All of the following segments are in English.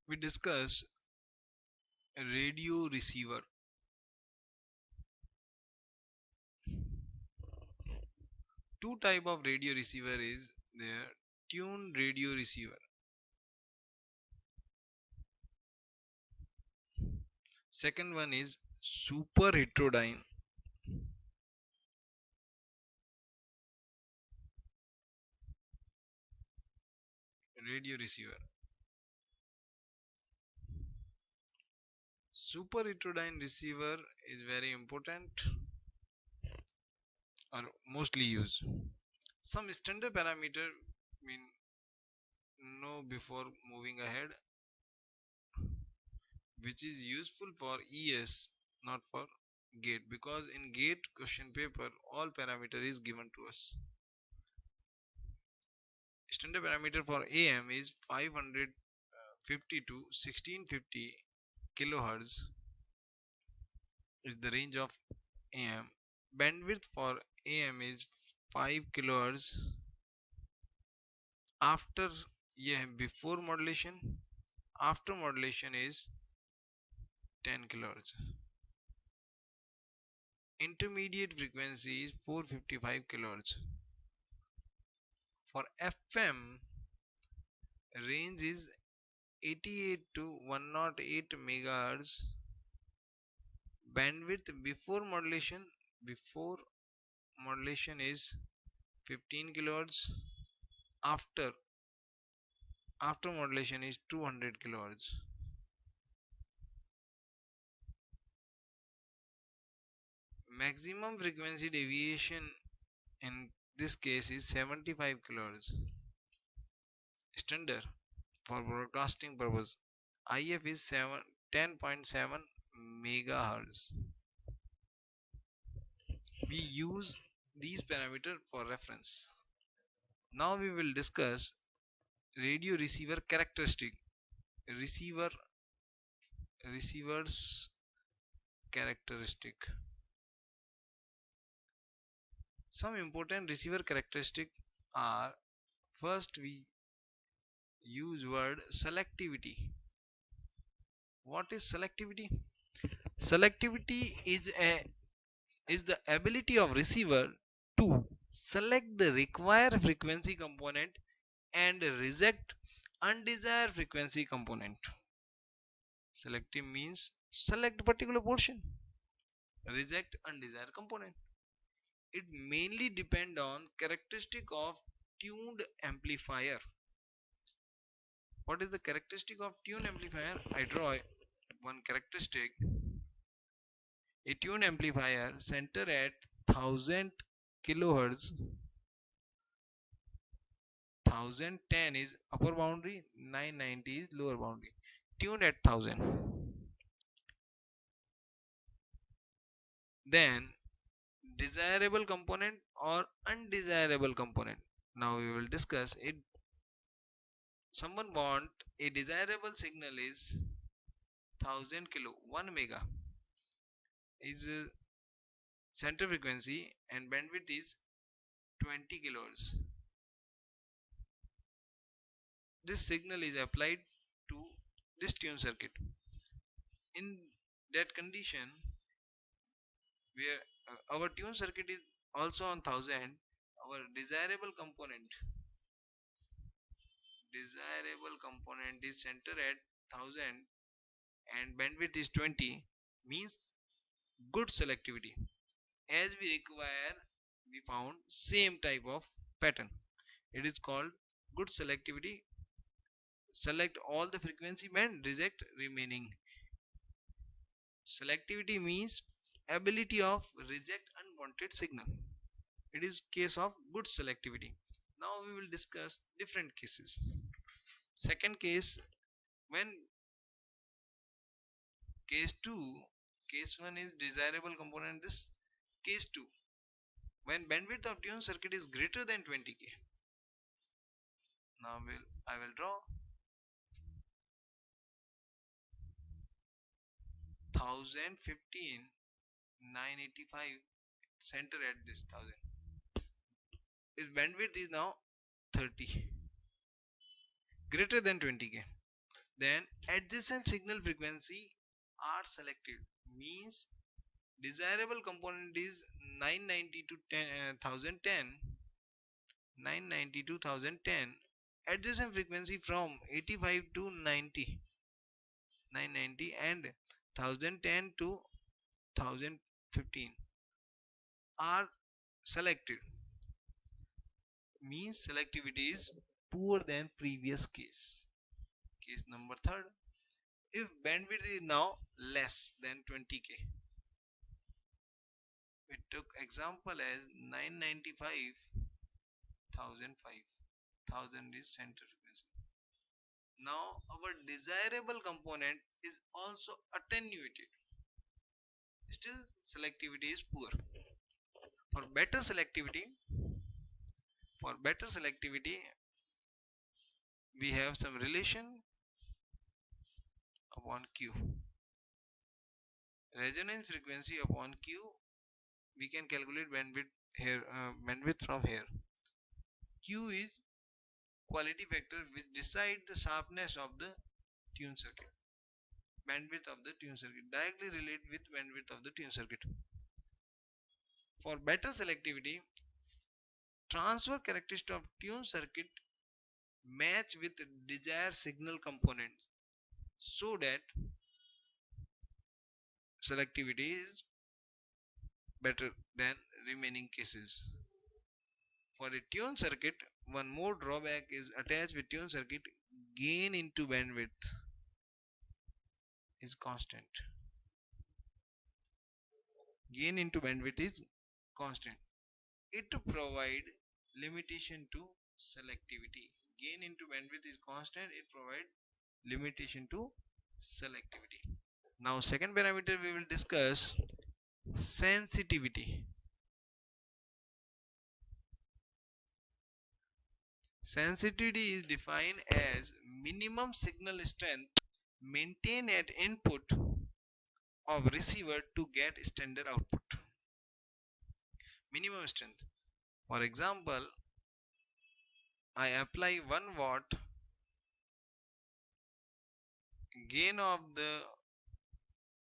we discuss radio receiver. Two type of radio receiver is there: tuned radio receiver. Second one is super heterodyne radio receiver. Super heterodyne receiver is very important or mostly used. Some standard parameter we know before moving ahead, which is useful for ES, not for gate, because in gate question paper all parameter is given to us. Standard parameter for AM is 550 to 1650 kilohertz is the range of AM. Bandwidth for AM is 5 kilohertz. After, yeah, before modulation, after modulation is 10 kilohertz. Intermediate frequency is 455 kilohertz. For FM, range is 88 to 108 megahertz. Bandwidth before modulation is 15 kilohertz. After after modulation is 200 kilohertz. Maximum frequency deviation in this case is 75 kilohertz. Standard for broadcasting purpose, IF is 10.7 megahertz. We use these parameters for reference. Now we will discuss radio receiver characteristic. Receiver Receivers characteristic. Some important receiver characteristic are: first we use word selectivity. What is selectivity? Selectivity is the ability of receiver to select the required frequency component and reject undesired frequency component. Selective means select particular portion, reject undesired component. It mainly depend on characteristic of tuned amplifier. What is the characteristic of tuned amplifier? I draw one characteristic. A tuned amplifier center at 1000 kilohertz, 1010 is upper boundary, 990 is lower boundary. Tuned at 1000. Then desirable component or undesirable component. Now we will discuss it. Someone want a desirable signal is 1000 kilo, 1 mega is center frequency and bandwidth is 20 kilohertz. This signal is applied to this tune circuit. In that condition, where our tune circuit is also on 1000, our desirable component is center at 1000 and bandwidth is 20, means good selectivity. As we require, we found same type of pattern. It is called good selectivity. Select all the frequency band, reject remaining. Selectivity means ability of reject unwanted signal. It is case of good selectivity. Now we will discuss different cases. Second case, when case 2, case 1 is desirable component, this case 2, when bandwidth of tune circuit is greater than 20k. Now I will draw 1015 985 center at this 1000. Its bandwidth is now 30, greater than 20k. Then adjacent signal frequency are selected, means desirable component is 990 to 1000, 990 to 1010. Adjacent frequency from 85 to 90, 990, and 1010 to 1015 are selected, means selectivity is poor than previous case. Case number third, if bandwidth is now less than 20k, we took example as 995, 1005, 1000 is center frequency. Now our desirable component is also attenuated, still selectivity is poor. For better selectivity, for better selectivity we have some relation upon q, resonance frequency upon q. We can calculate bandwidth here, bandwidth from here. Q is quality factor which decide the sharpness of the tune circuit. Bandwidth of the tune circuit directly relate with bandwidth of the tune circuit. For better selectivity, transfer characteristic of tune circuit match with desired signal components so that selectivity is better than remaining cases. For a tune circuit, one more drawback is attached with tune circuit, gain into bandwidth is constant. Gain into bandwidth is constant. It provide limitation to selectivity. Gain into bandwidth is constant, it provide limitation to selectivity. Now second parameter we will discuss, sensitivity. Sensitivity is defined as minimum signal strength maintained at input of receiver to get standard output. Minimum strength. For example, I apply 1 watt, gain of the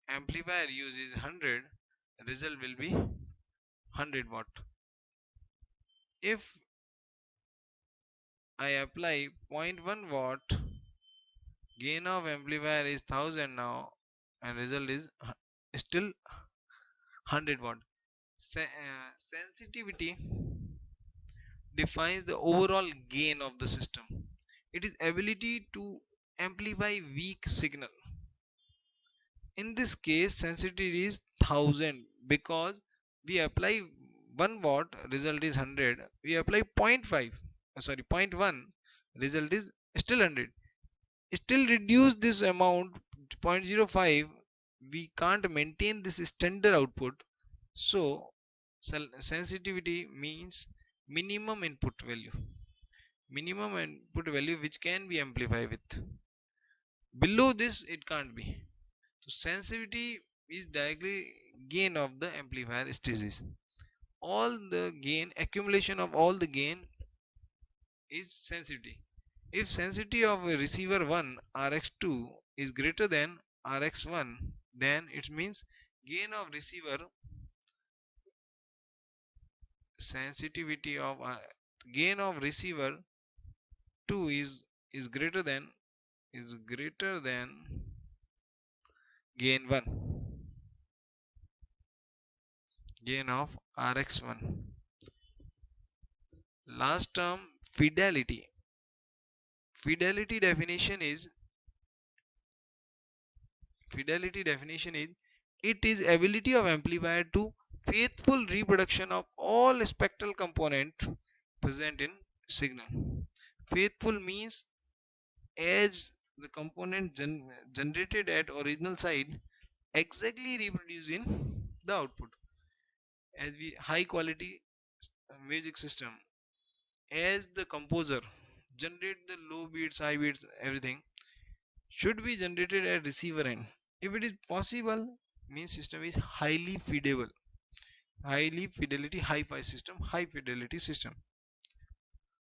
amplifier use is 100, result will be 100 watt. If I apply 0.1 watt, gain of amplifier is 1000 now, and result is still 100 watt. Sensitivity defines the overall gain of the system. It is ability to amplify weak signal. In this case sensitivity is 1000 because we apply 1 watt, result is 100. We apply 0.5, sorry 0.1, result is still 100. Still reduce this amount 0.05, we can't maintain this standard output. So sensitivity means minimum input value, minimum input value which can be amplified with. Below this it can't be. So sensitivity is directly gain of the amplifier stages. All the gain, accumulation of all the gain is sensitivity. If sensitivity of a receiver 1 Rx2 is greater than Rx1, then it means gain of receiver, sensitivity of gain of receiver 2 is greater than gain 1, gain of Rx1. Last term, fidelity. Fidelity definition is it is ability of amplifier to faithful reproduction of all spectral component present in signal. Faithful means as the component generated at original side exactly reproduce in the output. As we high quality music system, as the composer generate the low beats, high beats, everything should be generated at receiver end. If it is possible, means system is highly fidelity, high fidelity system.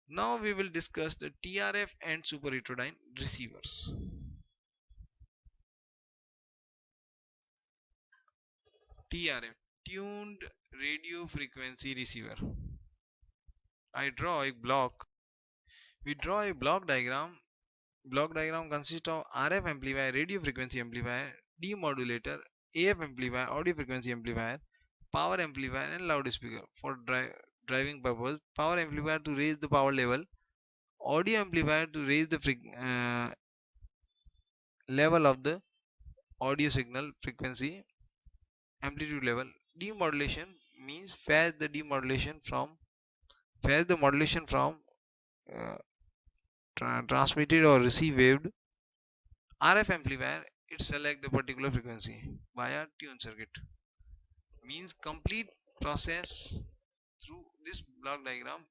Now we will discuss the TRF and super heterodyne receivers. TRF, tuned radio frequency receiver. I draw a block. We draw a block diagram. Block diagram consists of RF amplifier, radio frequency amplifier, demodulator, AF amplifier, audio frequency amplifier, power amplifier, and loudspeaker. For driving purpose, power amplifier to raise the power level, audio amplifier to raise the level of the audio signal frequency, amplitude level. Demodulation means phase the modulation from uh, transmitted or received wave. RF amplifier, it select the particular frequency via tune circuit. Means complete process through this block diagram.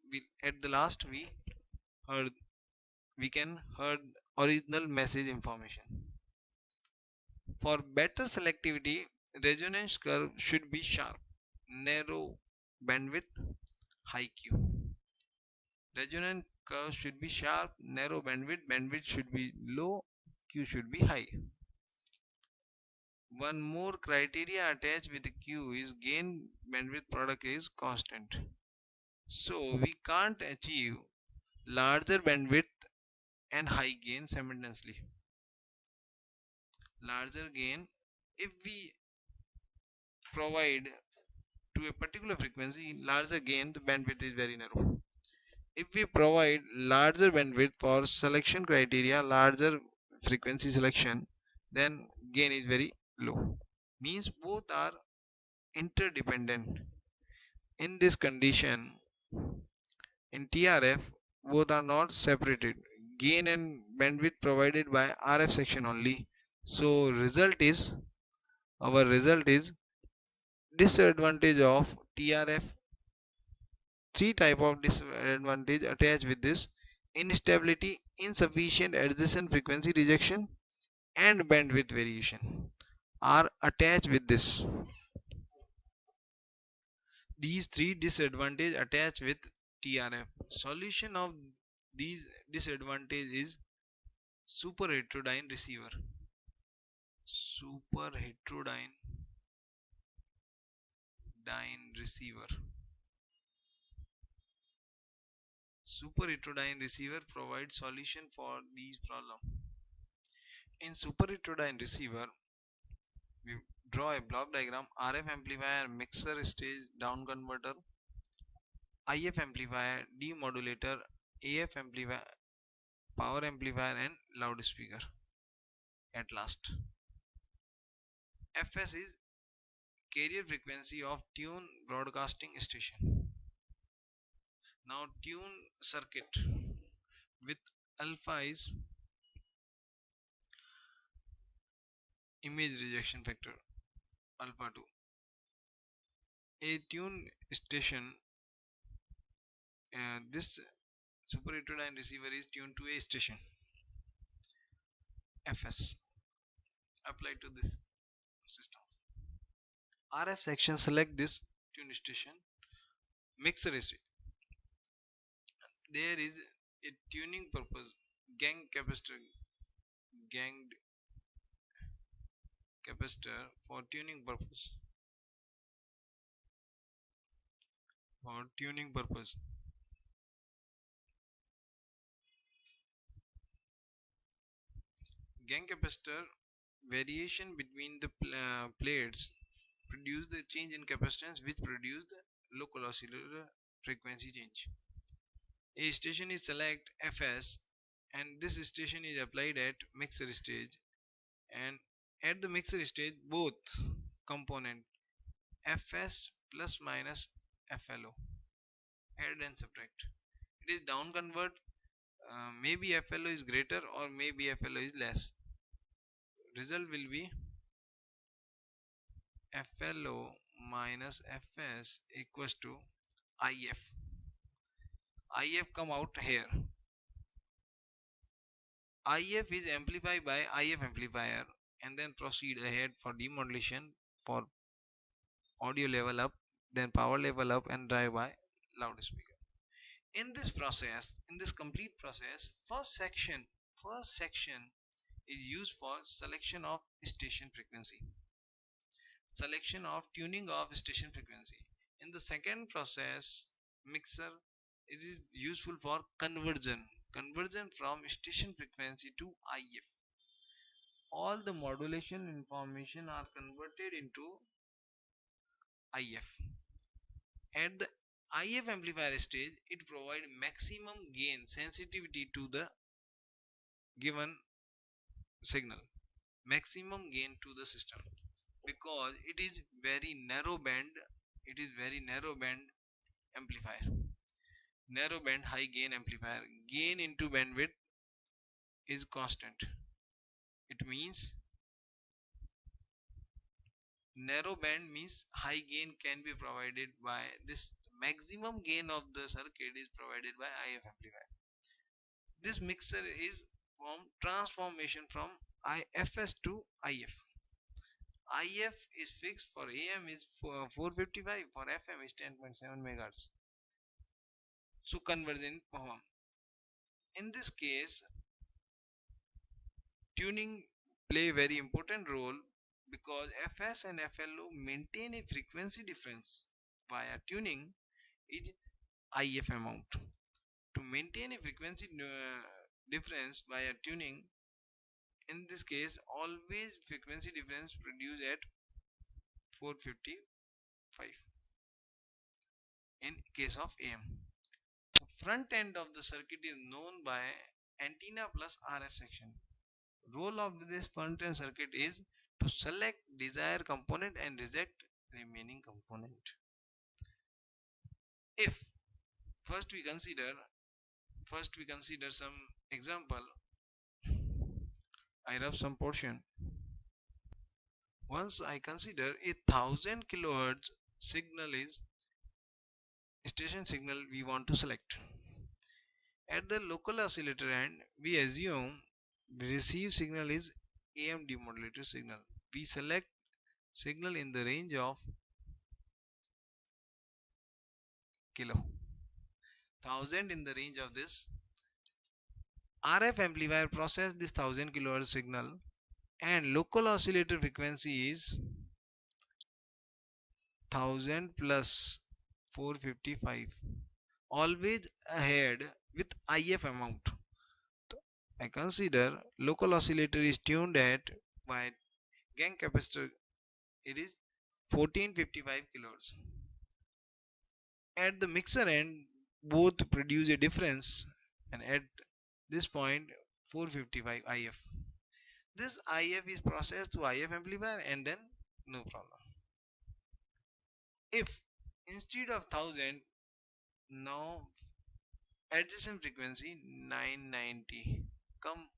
At the last heard we can heard original message information. For better selectivity, resonance curve should be sharp, narrow bandwidth, high Q. Resonance curve should be sharp, narrow bandwidth should be low, Q should be high. One more criteria attached with the Q is gain bandwidth product is constant. So we can't achieve larger bandwidth and high gain simultaneously. Larger gain, if we provide to a particular frequency larger gain, the bandwidth is very narrow. If we provide larger bandwidth for selection criteria, larger frequency selection, then gain is very low. Means both are interdependent. In this condition, in TRF, both are not separated. Gain and bandwidth provided by RF section only. So our result is disadvantage of TRF. Three type of disadvantage attached with this: instability, insufficient adjacent frequency rejection, and bandwidth variation are attached with this. These three disadvantages attached with TRF. Solution of these disadvantages is super heterodyne receiver. Super heterodyne receiver. Super heterodyne receiver provides solution for these problems. In super heterodyne receiver, we draw a block diagram: RF amplifier, mixer stage, down converter, IF amplifier, demodulator, AF amplifier, power amplifier, and loudspeaker. At last, FS is carrier frequency of tune broadcasting station. Now tune circuit with alpha is image rejection factor alpha 2. A tune station, this super heterodyne receiver is tuned to a station FS applied to this system. RF section select this tune station. Mixer is there is a tuning purpose gang ganged capacitor for tuning purpose. Gang capacitor variation between the plates produce the change in capacitance which produce the local oscillator frequency change. A station is select Fs and this station is applied at mixer stage, and at the mixer stage both component Fs plus minus FLO add and subtract. It is down convert, maybe FLO is greater or maybe FLO is less. Result will be FLO minus Fs equals to IF. IF come out here. IF is amplified by IF amplifier and then proceed ahead for demodulation, for audio level up, then power level up, and drive by loudspeaker. In this process, in this complete process, first section is used for selection of station frequency. selection of tuning of station frequency. In the second process, mixer, it is useful for conversion from station frequency to IF. All the modulation information are converted into IF. At the IF amplifier stage, it provides maximum gain sensitivity to the given signal, maximum gain to the system, because it is very narrow band. It is very narrow band amplifier, narrow band high gain amplifier. Gain into bandwidth is constant. It means narrow band means high gain can be provided by this. Maximum gain of the circuit is provided by IF amplifier. This mixer is from transformation from IFS to IF. IF is fixed for AM is 455, for FM is 10.7 megahertz. So conversion perform. In this case, tuning play very important role, because FS and FLO maintain a frequency difference via tuning is IF amount. To maintain a frequency difference via tuning, in this case always frequency difference produced at 455 in case of AM. The front end of the circuit is known by antenna plus RF section. Role of this front end circuit is to select desired component and reject remaining component. If first we consider some example, I rub some portion. Once I consider 1000 kHz signal is station signal we want to select. At the local oscillator end, we assume the receive signal is AM demodulated signal. We select signal in the range of kilo, 1000 in the range of this. RF amplifier process this 1000 kHz signal, and local oscillator frequency is 1000 plus 455, always ahead with IF amount. I consider local oscillator is tuned at by gang capacitor, it is 1455 kHz. At the mixer end, both produce a difference, and at this point 455 IF. This IF is processed to IF amplifier, and then no problem. If instead of 1000, now adjacent frequency 990 come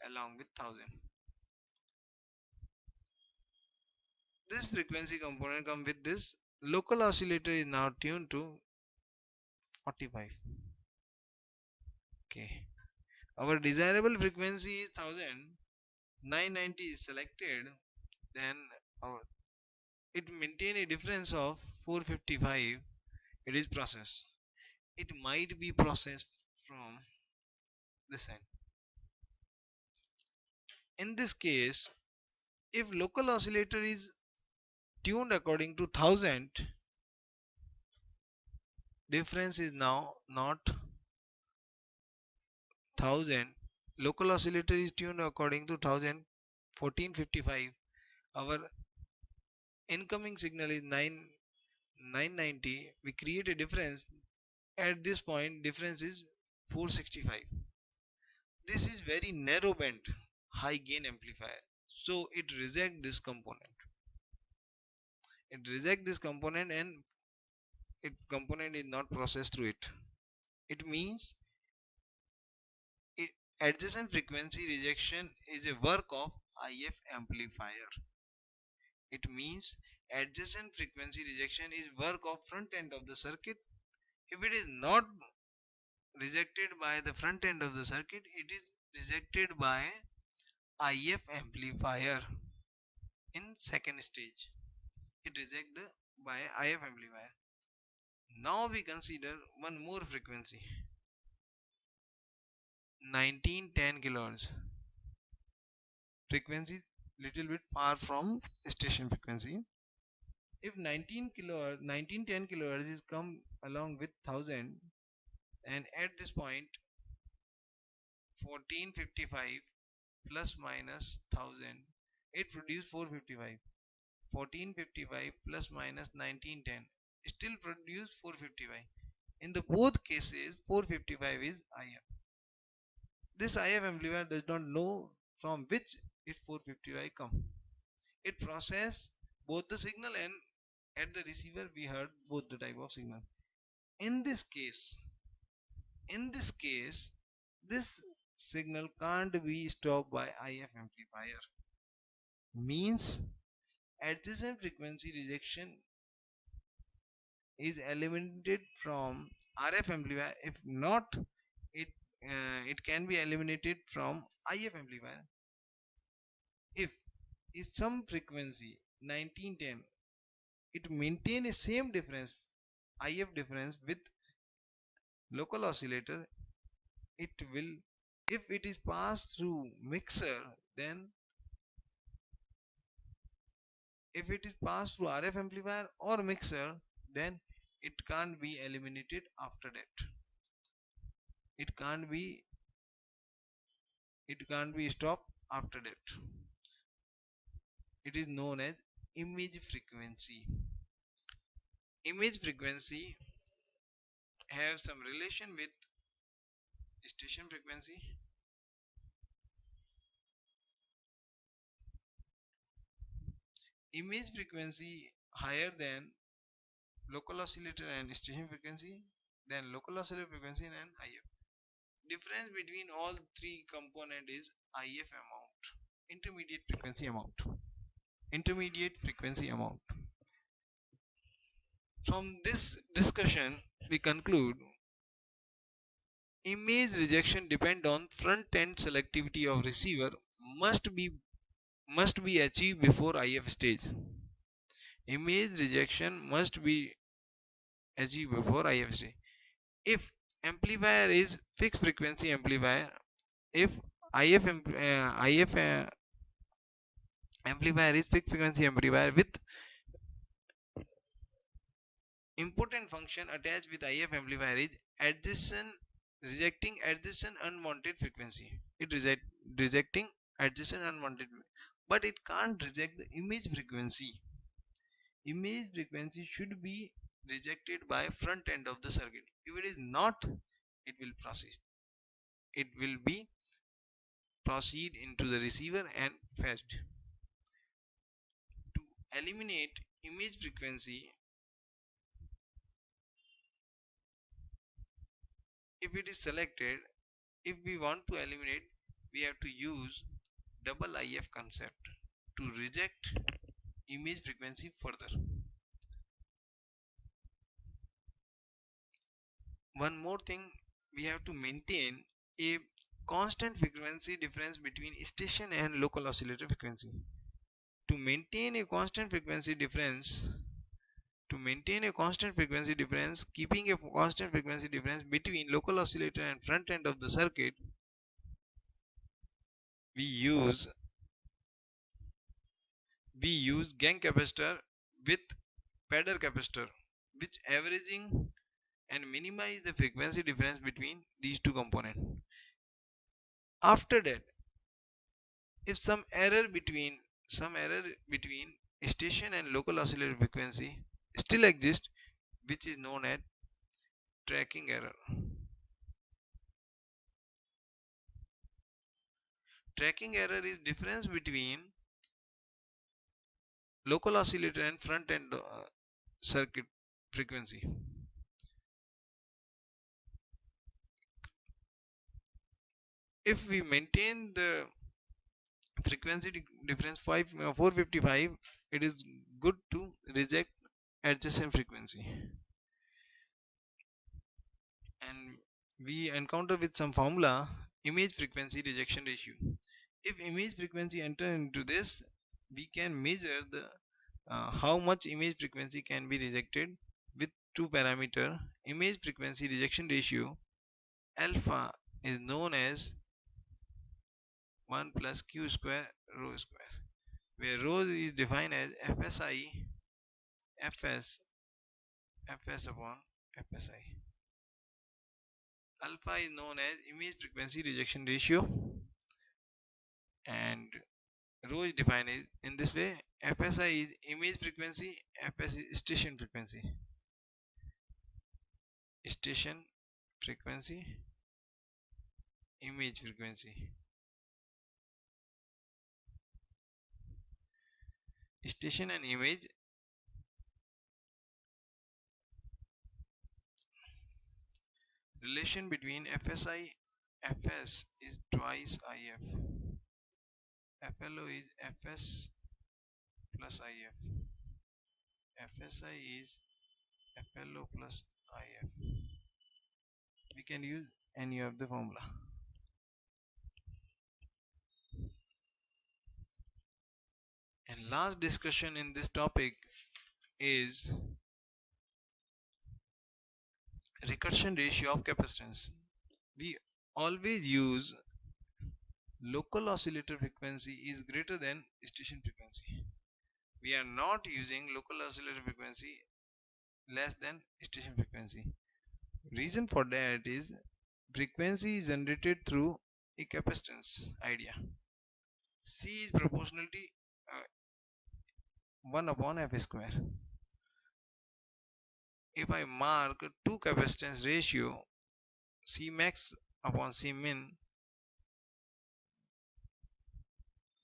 along with 1000, this frequency component come with this. Local oscillator is now tuned to 45. Okay, our desirable frequency is 1000, 990 is selected, then our it maintain a difference of 455. It is processed. It might be processed from this end. In this case, if local oscillator is tuned according to 1000, difference is now not 1000. Local oscillator is tuned according to 1000, 1455. Our incoming signal is 990. We create a difference. At this point, difference is 465. This is very narrow band high gain amplifier, so it reject this component. It reject this component, and it component is not processed through it. It means adjacent frequency rejection is a work of IF amplifier. It means adjacent frequency rejection is work of front end of the circuit. If it is not rejected by the front end of the circuit, it is rejected by IF amplifier. In second stage, it reject the by IF amplifier. Now we consider one more frequency, 1910 kHz. Frequency little bit far from station frequency. If 1910 kilohertz is come along with 1000, and at this point 1455 plus minus 1000, it produce 455. 1455 plus minus 1910 still produce 455. In the both cases 455 is IF. This IF amplifier does not know from which its 455 come. It process both the signal, and at the receiver we heard both the type of signal. In this case, in this case, this signal can't be stopped by IF amplifier. Means adjacent frequency rejection is eliminated from RF amplifier. If not, it it can be eliminated from IF amplifier. If is some frequency 1910, it maintain a same difference IF difference with local oscillator. It will, if it is passed through mixer, then if it is passed through RF amplifier or mixer, then it can't be eliminated after that. It can't be, it can't be stopped after that. It is known as image frequency. Image frequency have some relation with station frequency. Image frequency higher than local oscillator and station frequency, then local oscillator frequency and IF. Difference between all three component is IF amount, intermediate frequency amount. Intermediate frequency amount. From this discussion, we conclude image rejection depend on front end selectivity of receiver must be achieved before IF stage. Image rejection must be achieved before IF stage. If amplifier is fixed frequency amplifier, if IF amplifier is fixed frequency amplifier with important function attached with IF amplifier is adjacent rejecting adjacent unwanted frequency. It rejecting adjacent unwanted, but it can't reject the image frequency. Image frequency should be rejected by front end of the circuit. If it is not, it will proceed. It will be proceed into the receiver and fetched. To eliminate image frequency, if it is selected, if we want to eliminate, we have to use double IF concept to reject image frequency further. One more thing, we have to maintain a constant frequency difference between station and local oscillator frequency. To maintain a constant frequency difference, keeping a constant frequency difference between local oscillator and front end of the circuit, we use gang capacitor with pedal capacitor, which averaging and minimize the frequency difference between these two components. After that, if some error between station and local oscillator frequency still exists, which is known as tracking error. Tracking error is difference between local oscillator and front end circuit frequency. If we maintain the frequency difference 455, it is good to reject adjacent frequency. And we encounter with some formula, image frequency rejection ratio. If image frequency enter into this, we can measure the how much image frequency can be rejected with two parameter. Image frequency rejection ratio alpha is known as 1 plus q square rho square, where rho is defined as FSI Fs upon Fsi. Alpha is known as image frequency rejection ratio, and rho is defined in this way. Fsi is image frequency, Fs is station frequency. Station frequency, image frequency. Station and image relation between Fsi Fs is twice If. FLO is Fs plus If. Fsi is FLO plus If. We can use any of the formula. And last discussion in this topic is recursion ratio of capacitance. We always use local oscillator frequency is greater than station frequency. We are not using local oscillator frequency less than station frequency. Reason for that is frequency is generated through a capacitance idea. C is proportionality 1 upon F square. If I mark two capacitance ratio C max upon C min,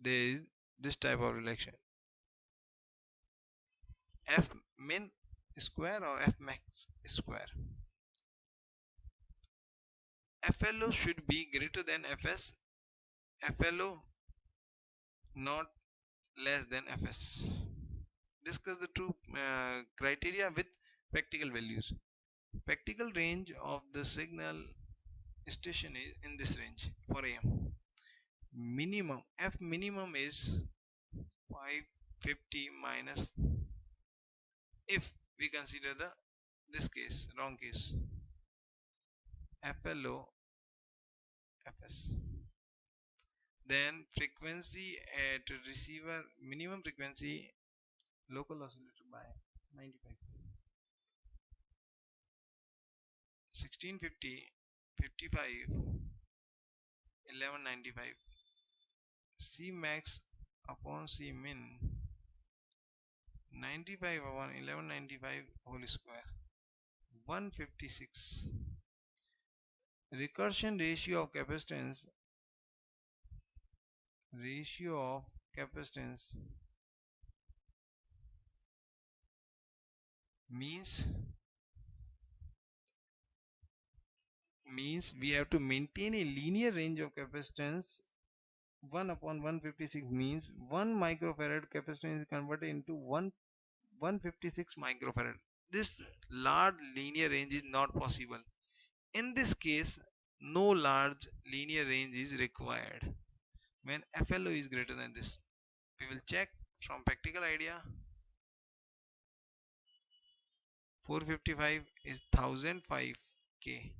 there is this type of relation. F min square or F max square. FLO should be greater than Fs, FLO not less than Fs. Discuss the two criteria with practical values. Practical range of the signal station is in this range for AM. Minimum F minimum is 550 minus, if we consider this case, wrong case, FLO Fs. Then frequency at receiver, minimum frequency local oscillator by 95, 1650, 55, 1195. C max upon C min 95 upon 1195 whole square 156. Recursion ratio of capacitance means we have to maintain a linear range of capacitance. 1 upon 156 means 1 microfarad capacitance is converted into 156 microfarad. This large linear range is not possible. In this case, no large linear range is required when FLO is greater than this. We will check from practical idea. 455 is 1005 K.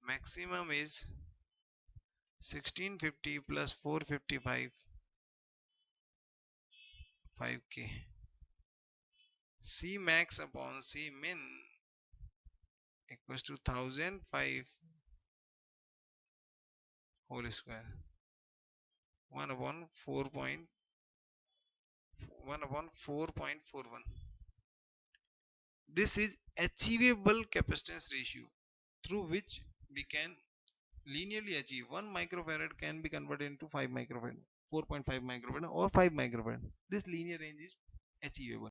Maximum is 1650 plus 455 5K. C max upon C min equals to 1005 whole square 1 upon 4.41. This is achievable capacitance ratio through which we can linearly achieve 1 microfarad can be converted into 5 microfarad, 4.5 microfarad or 5 microfarad. This linear range is achievable.